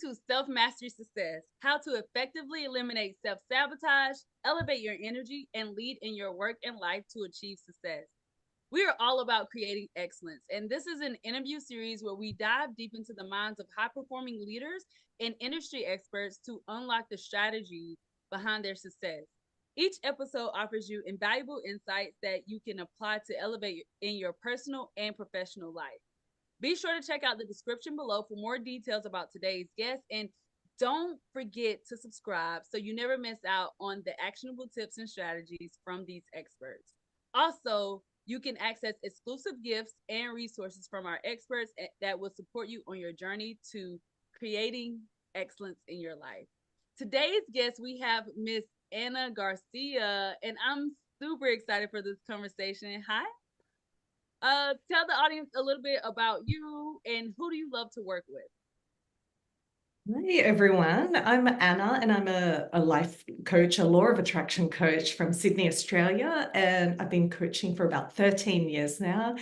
to Self Mastery Success: how to effectively eliminate self sabotage, elevate your energy, and lead in your work and life to achieve success. We are all about creating excellence, and this is an interview series where we dive deep into the minds of high performing leaders and industry experts to unlock the strategies behind their success. Each episode offers you invaluable insights that you can apply to elevate in your personal and professional life. Be sure to check out the description below for more details about today's guest, and don't forget to subscribe so you never miss out on the actionable tips and strategies from these experts. Also, you can access exclusive gifts and resources from our experts that will support you on your journey to creating excellence in your life. Today's guest, we have Miss Anna Garcia, and I'm super excited for this conversation. Hi. Tell the audience a little bit about you and who do you love to work with? Hey everyone, I'm Anna and I'm a life coach, a law of attraction coach from Sydney, Australia, and I've been coaching for about 13 years now.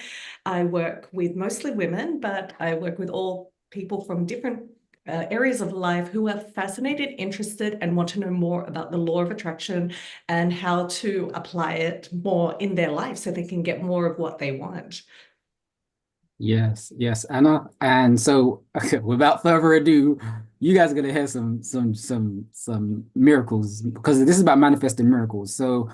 I work with mostly women, but I work with all people from different areas of life who are fascinated, interested, and want to know more about the law of attraction and how to apply it more in their life so they can get more of what they want. Yes, yes, Anna. And so, okay, without further ado, you guys are gonna hear some miracles because this is about manifesting miracles. So,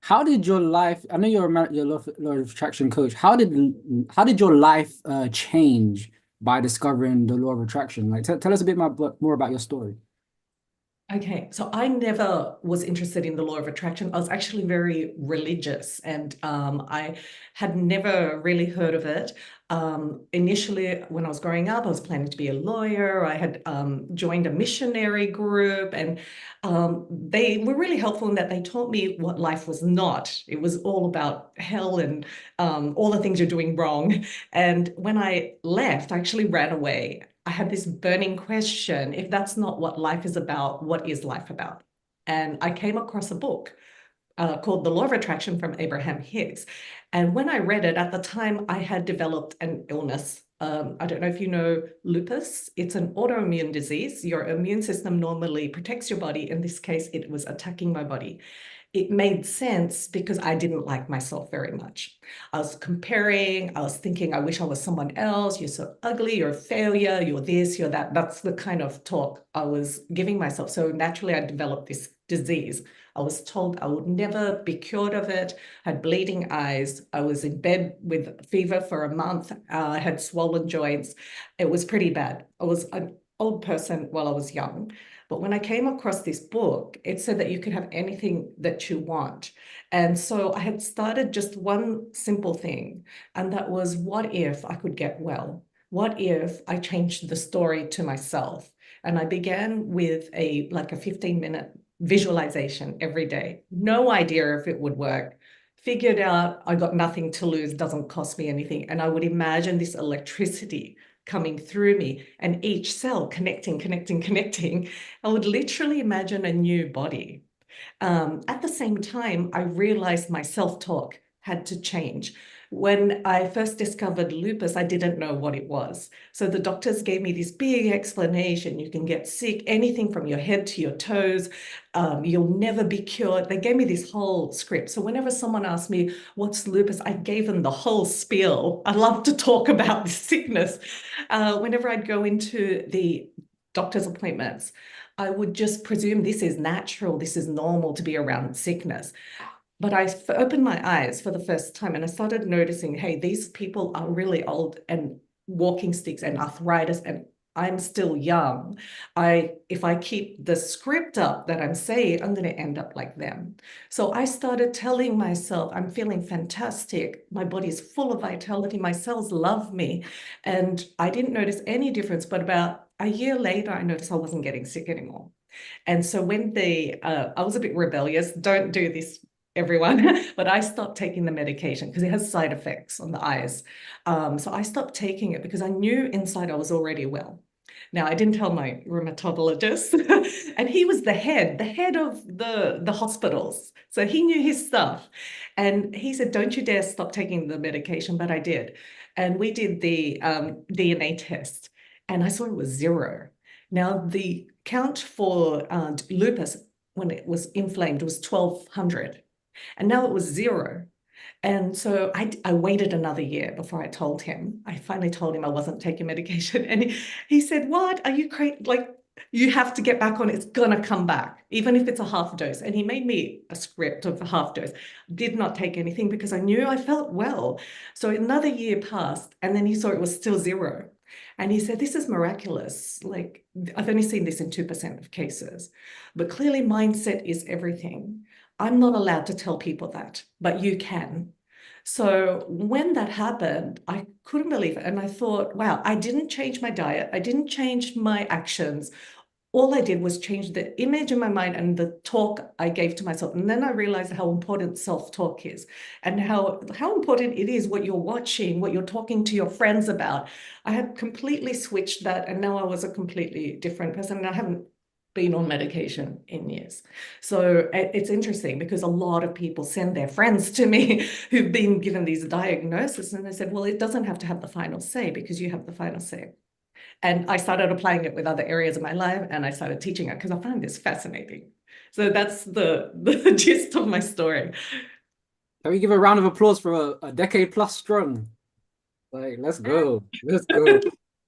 how did your life? I know you're you're law of attraction coach. How did your life change by discovering the law of attraction? Like, tell us a bit more about your story. Okay, so I never was interested in the law of attraction. I was actually very religious and I had never really heard of it. Initially, when I was growing up, I was planning to be a lawyer. I had joined a missionary group and they were really helpful in that they taught me what life was not. It was all about hell and all the things you're doing wrong. And when I left, I actually ran away. I had this burning question, if that's not what life is about, what is life about? And I came across a book called The Law of Attraction from Abraham Hicks. And when I read it, at the time, I had developed an illness. I don't know if you know lupus. It's an autoimmune disease. Your immune system normally protects your body. In this case, it was attacking my body. It made sense because I didn't like myself very much. I was comparing, I was thinking, I wish I was someone else. You're so ugly, you're a failure, you're this, you're that. That's the kind of talk I was giving myself. So naturally, I developed this disease. I was told I would never be cured of it. I had bleeding eyes. I was in bed with fever for a month. I had swollen joints. It was pretty bad. I was an old person while I was young. But when I came across this book, it said that you could have anything that you want. And so I had started just one simple thing, and that was, what if I could get well? What if I changed the story to myself? And I began with a 15-minute visualization every day. No idea if it would work. Figured out I got nothing to lose, doesn't cost me anything. And I would imagine this electricity coming through me and each cell connecting. I would literally imagine a new body. At the same time, I realized my self-talk had to change. When I first discovered lupus, I didn't know what it was. So the doctors gave me this big explanation. You can get sick, anything from your head to your toes. You'll never be cured. They gave me this whole script. So whenever someone asked me, what's lupus? I gave them the whole spiel. I love to talk about this sickness. Whenever I'd go into the doctor's appointments, I would just presume this is natural, this is normal to be around sickness. But I opened my eyes for the first time and I started noticing, hey, these people are really old and walking sticks and arthritis, and I'm still young. If I keep the script up that I'm saying, I'm going to end up like them. So I started telling myself, I'm feeling fantastic. My body's full of vitality. My cells love me. And I didn't notice any difference. But about a year later, I noticed I wasn't getting sick anymore. And so when I was a bit rebellious, don't do this, everyone, but I stopped taking the medication because it has side effects on the eyes. So I stopped taking it because I knew inside I was already well. Now, I didn't tell my rheumatologist, and he was the head of the hospitals. So he knew his stuff. And he said, don't you dare stop taking the medication, but I did. And we did the DNA test, and I saw it was zero. Now, the count for lupus when it was inflamed was 1,200, and now it was 0. And so I waited another year before I told him. I finally told him I wasn't taking medication. And he said, "What? Are you crazy? Like, you have to get back on it. It's going to come back, even if it's a half dose." And he made me a script of a half dose. Did not take anything because I knew I felt well. So another year passed, and then he saw it was still 0. And he said, "This is miraculous. Like, I've only seen this in 2% of cases, but clearly mindset is everything. I'm not allowed to tell people that, but you can." So when that happened, I couldn't believe it. And I thought, wow, I didn't change my diet. I didn't change my actions. All I did was change the image in my mind and the talk I gave to myself. And then I realized how important self-talk is, and how important it is what you're watching, what you're talking to your friends about. I had completely switched that, and now I was a completely different person. And I haven't been on medication in years. So it's interesting because a lot of people send their friends to me who've been given these diagnoses, and they said, well, it doesn't have to have the final say because you have the final say. And I started applying it with other areas of my life, and I started teaching it because I find this fascinating. So that's the gist of my story. Can we give a round of applause for a decade plus strong? Like, let's go. Let's go.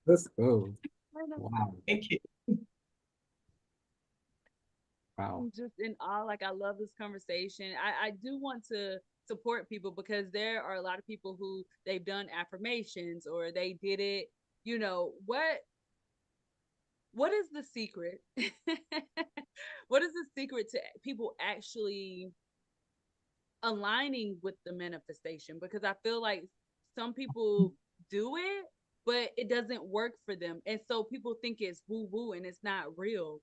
Let's go. Wow. Thank you. Wow. I'm just in awe. Like, I love this conversation. I do want to support people because there are a lot of people who they've done affirmations or they did it. What is the secret? What is the secret to people actually aligning with the manifestation? Because I feel like some people do it, but it doesn't work for them. And so people think it's woo woo and it's not real.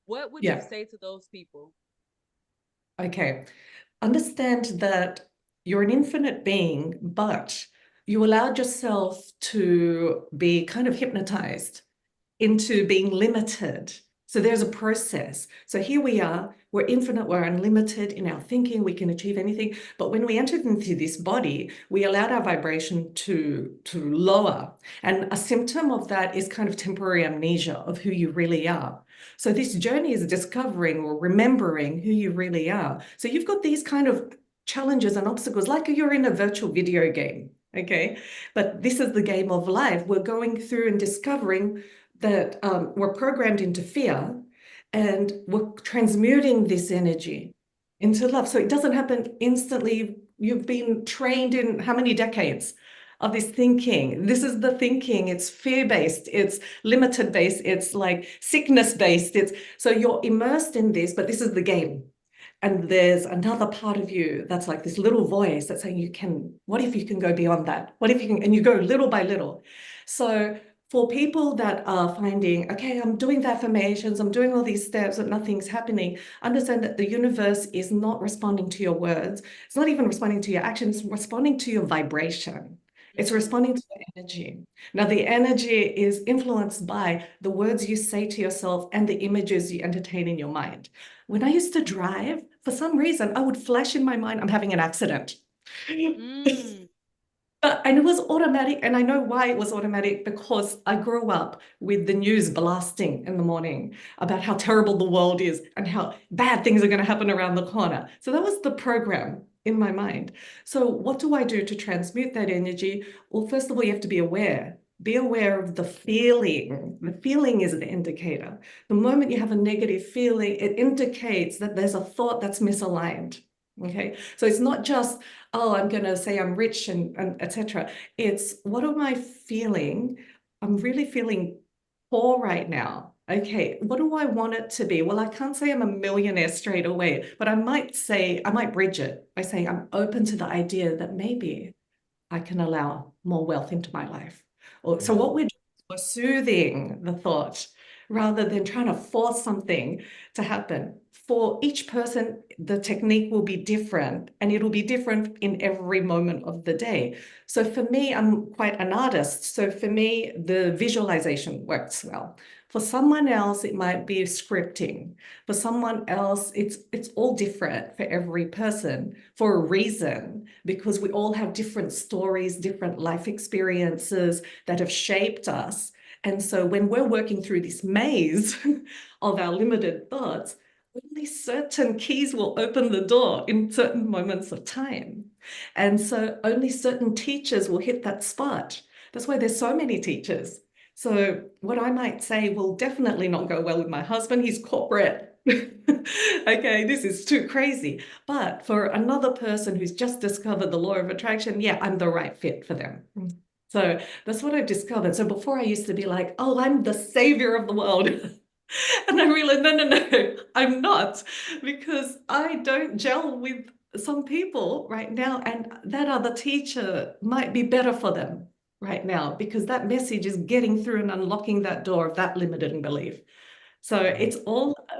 What would you Yeah. say to those people? Okay. Understand that you're an infinite being, but you allowed yourself to be kind of hypnotized into being limited. So there's a process. So here we are, we're infinite, we're unlimited in our thinking, we can achieve anything. But when we entered into this body, we allowed our vibration to lower. And a symptom of that is kind of temporary amnesia of who you really are. So this journey is discovering or remembering who you really are. So you've got these kind of challenges and obstacles, like you're in a virtual video game. Okay, but this is the game of life. We're going through and discovering that we're programmed into fear, and we're transmuting this energy into love. So it doesn't happen instantly. You've been trained in how many decades of this thinking? This is the thinking. It's fear-based, it's limited-based, it's like sickness-based. It's so you're immersed in this, but this is the game. And there's another part of you that's like this little voice that's saying, what if you can go beyond that? What if you can, and you go little by little. So for people that are finding, okay, I'm doing the affirmations, I'm doing all these steps, but nothing's happening, understand that the universe is not responding to your words. It's not even responding to your actions, it's responding to your vibration. It's responding to your energy. Now, the energy is influenced by the words you say to yourself and the images you entertain in your mind. When I used to drive, for some reason, I would flash in my mind, I'm having an accident. Mm. And it was automatic, and I know why it was automatic, because I grew up with the news blasting in the morning about how terrible the world is and how bad things are going to happen around the corner. So that was the program in my mind. So what do I do to transmute that energy? Well, first of all, you have to be aware. Be aware of the feeling. The feeling is an indicator. The moment you have a negative feeling, it indicates that there's a thought that's misaligned. Okay, so it's not just, oh, I'm going to say I'm rich and etc. It's, what am I feeling? I'm really feeling poor right now. Okay, what do I want it to be? Well, I can't say I'm a millionaire straight away, but I might bridge it by saying I'm open to the idea that maybe I can allow more wealth into my life. So what we're doing is we're soothing the thought rather than trying to force something to happen. For each person, the technique will be different, and it'll be different in every moment of the day. So for me, I'm quite an artist. So for me, the visualization works well. For someone else, it might be scripting. For someone else, it's all different for every person for a reason, because we all have different stories, different life experiences that have shaped us. And so when we're working through this maze of our limited thoughts, only certain keys will open the door in certain moments of time. And so only certain teachers will hit that spot. That's why there's so many teachers. So what I might say will definitely not go well with my husband. He's corporate. Okay, this is too crazy. But for another person who's just discovered the law of attraction, yeah, I'm the right fit for them. So that's what I've discovered. So before I used to be like, oh, I'm the savior of the world. And I realized, no, I'm not, because I don't gel with some people right now. And that other teacher might be better for them right now, because that message is getting through and unlocking that door of that limited belief. So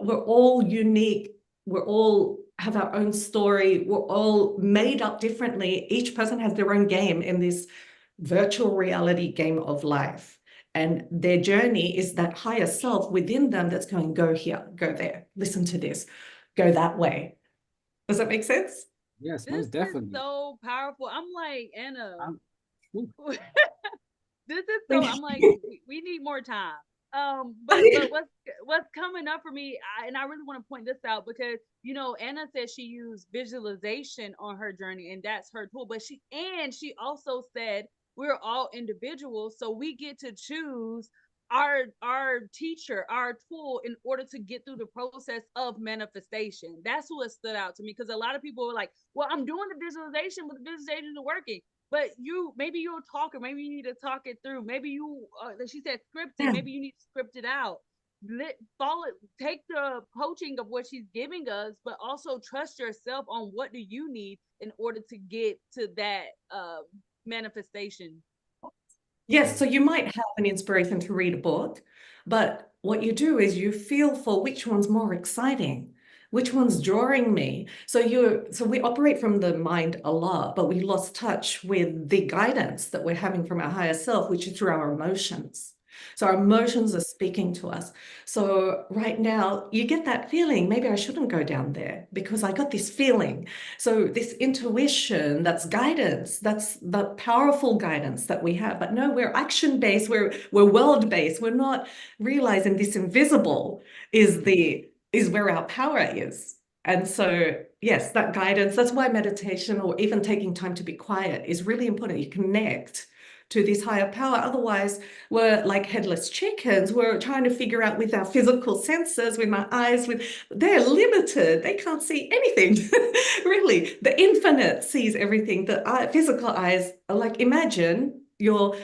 we're all unique. We're all have our own story. We're all made up differently. Each person has their own game in this virtual reality game of life. And their journey is that higher self within them that's going, go here, go there, listen to this, go that way. Does that make sense? Yes, This most is definitely. so powerful. I'm like, Anna, Um, ooh. this is so. Thank I'm like, you. we need more time. But what's coming up for me, and I really want to point this out because Anna said she used visualization on her journey, and that's her tool. But she also said we're all individuals, so we get to choose our teacher, our tool in order to get through the process of manifestation. That's what stood out to me because a lot of people were like, "Well, I'm doing the visualization, but the visualization isn't working." But maybe you're a talker. Maybe you need to talk it through. Maybe she said scripting. Yeah. Maybe you need to script it out. Follow, take the coaching of what she's giving us, but also trust yourself on what do you need in order to get to that manifestation. Yes, so you might have an inspiration to read a book, but what you do is you feel for which one's more exciting, which one's drawing me. So we operate from the mind a lot, but we lost touch with the guidance that we're having from our higher self, which is through our emotions. So our emotions are speaking to us. So right now you get that feeling, maybe I shouldn't go down there because I got this feeling. So this intuition, that's guidance, that's the powerful guidance that we have. But no, we're action-based, we're world-based. We're not realizing this invisible is where our power is. And so, yes, that guidance, that's why meditation or even taking time to be quiet is really important. You connect to this higher power. Otherwise, we're like headless chickens. We're trying to figure out with our physical senses, with my eyes, they're limited. They can't see anything. Really, the infinite sees everything. The physical eyes are like, imagine your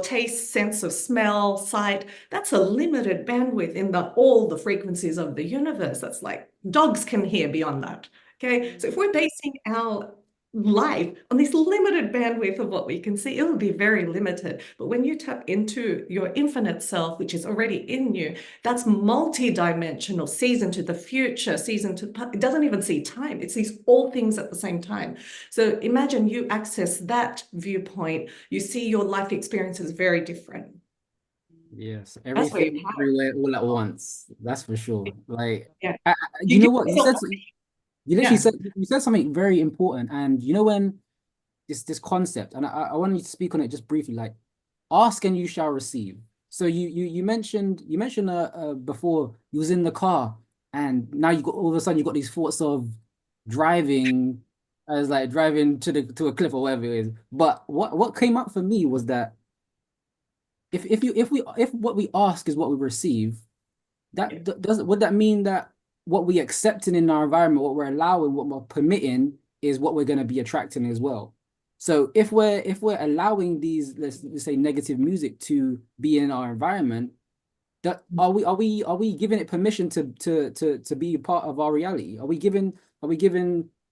taste, sense of smell, sight. That's a limited bandwidth in all the frequencies of the universe. That's like dogs can hear beyond that. Okay, so if we're basing our life on this limited bandwidth of what we can see, it will be very limited. But when you tap into your infinite self, which is already in you, that's multi-dimensional, sees into the future, it doesn't even see time. It sees all things at the same time. So imagine you access that viewpoint, you see your life experiences very different. Yes, That's where your everything, power. everywhere, all at once. That's for sure. Like, Yeah. You you know give what? yourself, You literally yeah. said, you said something very important, and when this concept, and I want you to speak on it just briefly, like, ask and you shall receive. So you mentioned before you was in the car, and now you got all of a sudden you got these thoughts of driving as like driving to a cliff or whatever it is. But what came up for me was that if what we ask is what we receive, Yeah. does would that mean that what we accepting in our environment, what we're allowing, what we're permitting is what we're going to be attracting as well? So if we're allowing these, let's say, negative music to be in our environment, that are we giving it permission to be a part of our reality? Are we giving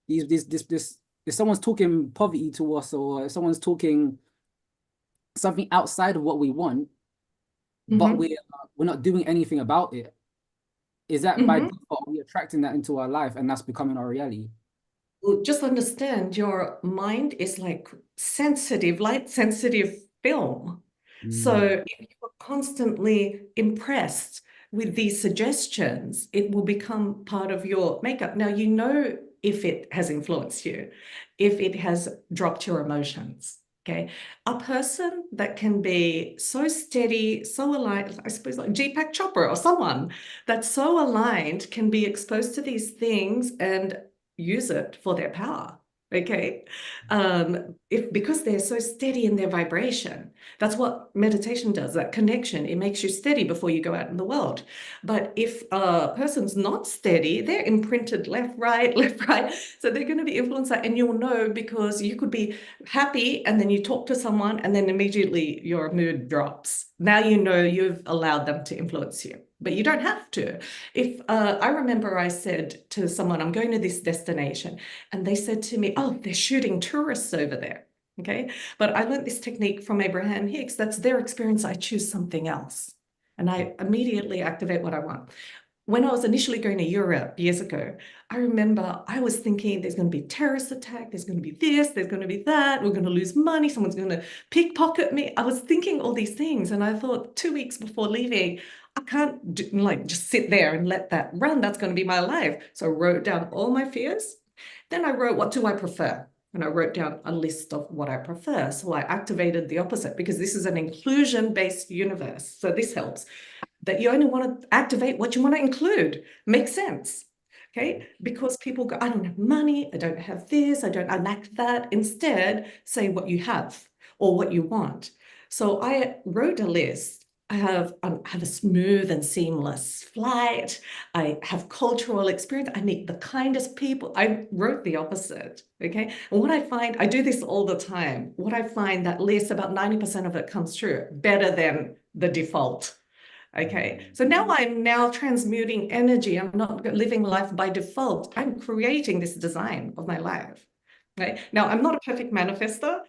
these this if someone's talking poverty to us, or if someone's talking something outside of what we want, but Mm-hmm. we're not doing anything about it, is that by Mm-hmm. default we attracting that into our life and that's becoming our reality? Well, just understand your mind is like sensitive, light sensitive film. Mm, So if you're constantly impressed with these suggestions, it will become part of your makeup. Now, you know if it has influenced you, if it has dropped your emotions. Okay, a person that can be so steady, so aligned, I suppose like Deepak Chopra or someone that's so aligned can be exposed to these things and use it for their power. Okay, if because they're so steady in their vibration, that's what meditation does. That connection, it makes you steady before you go out in the world. But if a person's not steady, they're imprinted left, right, left, right. So they're going to be influenced, and you'll know because you could be happy and then you talk to someone and then immediately your mood drops. Now you know you've allowed them to influence you, but you don't have to. If I remember I said to someone, I'm going to this destination, and they said to me, oh, they're shooting tourists over there. Okay, but I learned this technique from Abraham Hicks. That's their experience. I choose something else. And I immediately activate what I want. When I was initially going to Europe years ago, I remember I was thinking there's going to be a terrorist attack, there's going to be this, there's going to be that, we're going to lose money, someone's going to pickpocket me. I was thinking all these things, and I thought 2 weeks before leaving, I can't just sit there and let that run. That's going to be my life. So I wrote down all my fears. Then I wrote, what do I prefer? And I wrote down a list of what I prefer. So I activated the opposite because this is an inclusion-based universe. So this helps that you only want to activate what you want to include. Makes sense. Okay, because people go, I don't have money, I don't have this, I lack that. Instead, say what you have or what you want. So I wrote a list. I have a smooth and seamless flight. I have cultural experience. I meet the kindest people. I wrote the opposite. Okay. And what I find, I do this all the time. What I find that list, about 90% of it comes true, better than the default. Okay, so now I'm now transmuting energy. I'm not living life by default. I'm creating this design of my life. Right now, I'm not a perfect manifester,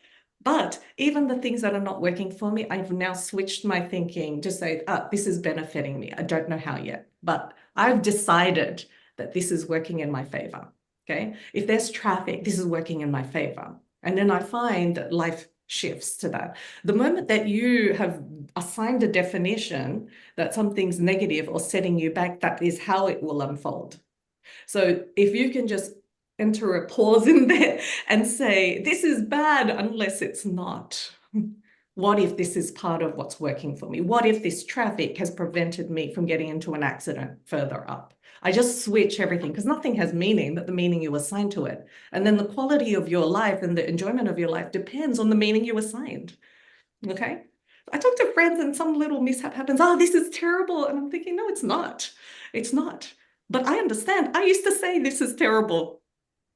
but even the things that are not working for me, I've now switched my thinking to say, this is benefiting me. I don't know how yet, but I've decided that this is working in my favor. Okay, if there's traffic, this is working in my favor. And then I find that life shifts to that. The moment that you have assigned a definition that something's negative or setting you back, that is how it will unfold. So if you can just enter a pause in there and say, this is bad unless it's not. What if this is part of what's working for me? What if this traffic has prevented me from getting into an accident further up? I just switch everything because nothing has meaning but the meaning you assign to it. And then the quality of your life and the enjoyment of your life depends on the meaning you assigned. Okay. I talk to friends and some little mishap happens. Oh, this is terrible. And I'm thinking, no, it's not. It's not. But I understand. I used to say this is terrible.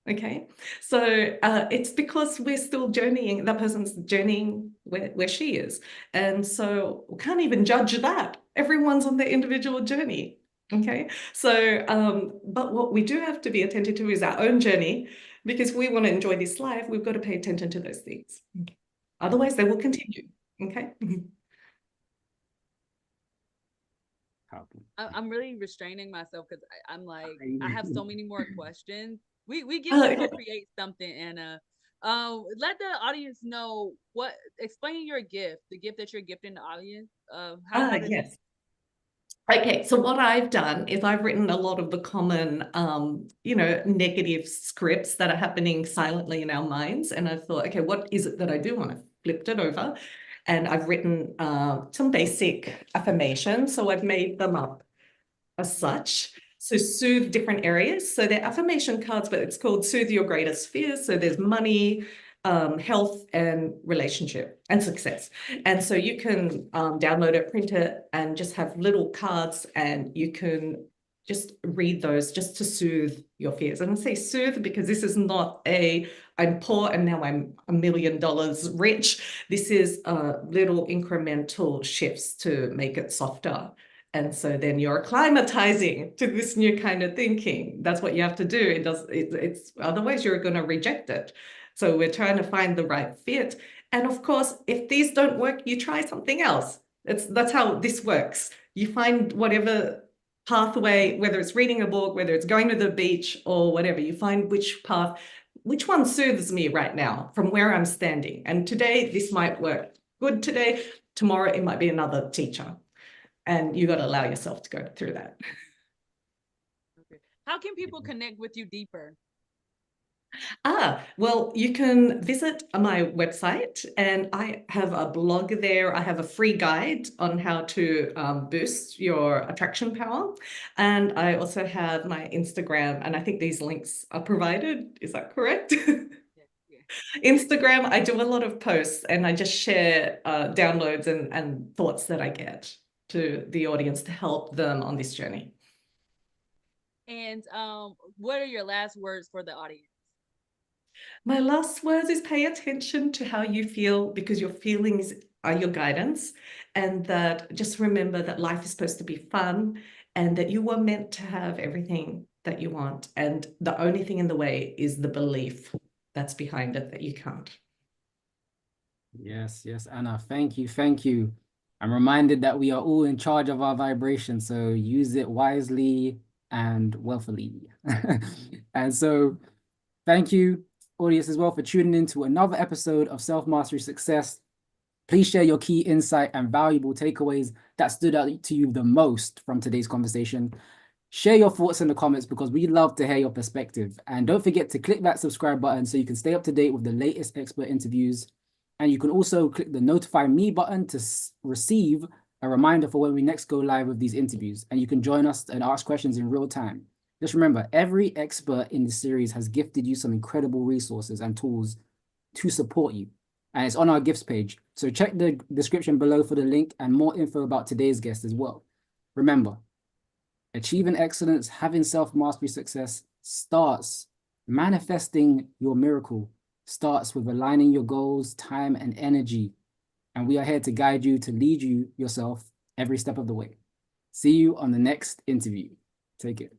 Okay. So it's because we're still journeying. That person's journeying where she is. And so we can't even judge that. Everyone's on their individual journey. Okay. So, but what we do have to be attentive to is our own journey, because if we want to enjoy this life, we've got to pay attention to those things. Otherwise, they will continue. Okay. I'm really restraining myself because I'm like, I have so many more questions. We get to co-create something, Anna. Let the audience know explain your gift, the gift that you're gifting the audience. How does Yes. Okay, so what I've done is I've written a lot of the common, negative scripts that are happening silently in our minds. And I thought, okay, what is it that I do? And I flipped it over and I've written some basic affirmations. So I've made them up as such. So soothe different areas. So they're affirmation cards, but it's called Soothe Your Greatest Fears. So there's money, health, and relationship and success. And so you can download it, print it, and just have little cards, and you can just read those just to soothe your fears. And I say soothe because this is not I'm poor and now I'm $1 million rich. This is little incremental shifts to make it softer. And so then you're acclimatizing to this new kind of thinking. That's what you have to do. It's otherwise you're going to reject it. So we're trying to find the right fit. And of course, if these don't work, you try something else. That's how this works. You find whatever pathway, whether it's reading a book, whether it's going to the beach or whatever, you find which one soothes me right now from where I'm standing. And today this might work good today. Tomorrow it might be another teacher. And you got to allow yourself to go through that. Okay. How can people connect with you deeper? Well, you can visit my website, and I have a blog there. I have a free guide on how to boost your attraction power. And I also have my Instagram, and I think these links are provided. Is that correct? Yeah, yeah. Instagram, I do a lot of posts, and I just share downloads and thoughts that I get to the audience to help them on this journey. And what are your last words for the audience? My last words is pay attention to how you feel, because your feelings are your guidance. And that just remember that life is supposed to be fun, and that you were meant to have everything that you want. And the only thing in the way is the belief that's behind it that you can't. Yes, yes, Anna. Thank you. Thank you. I'm reminded that we are all in charge of our vibration, so use it wisely and wealthily. And so thank you, audience, as well, for tuning in to another episode of Self-Mastery Success. Please share your key insight and valuable takeaways that stood out to you the most from today's conversation. Share your thoughts in the comments, because we love to hear your perspective. And don't forget to click that subscribe button so you can stay up to date with the latest expert interviews. And you can also click the notify me button to receive a reminder for when we next go live with these interviews. And you can join us and ask questions in real time. Just remember, every expert in the series has gifted you some incredible resources and tools to support you. And it's on our gifts page. So check the description below for the link and more info about today's guest as well. Remember, achieving excellence, having self-mastery success starts, manifesting your miracle starts with aligning your goals, time, and energy. And we are here to guide you, to lead you yourself every step of the way. See you on the next interview. Take it.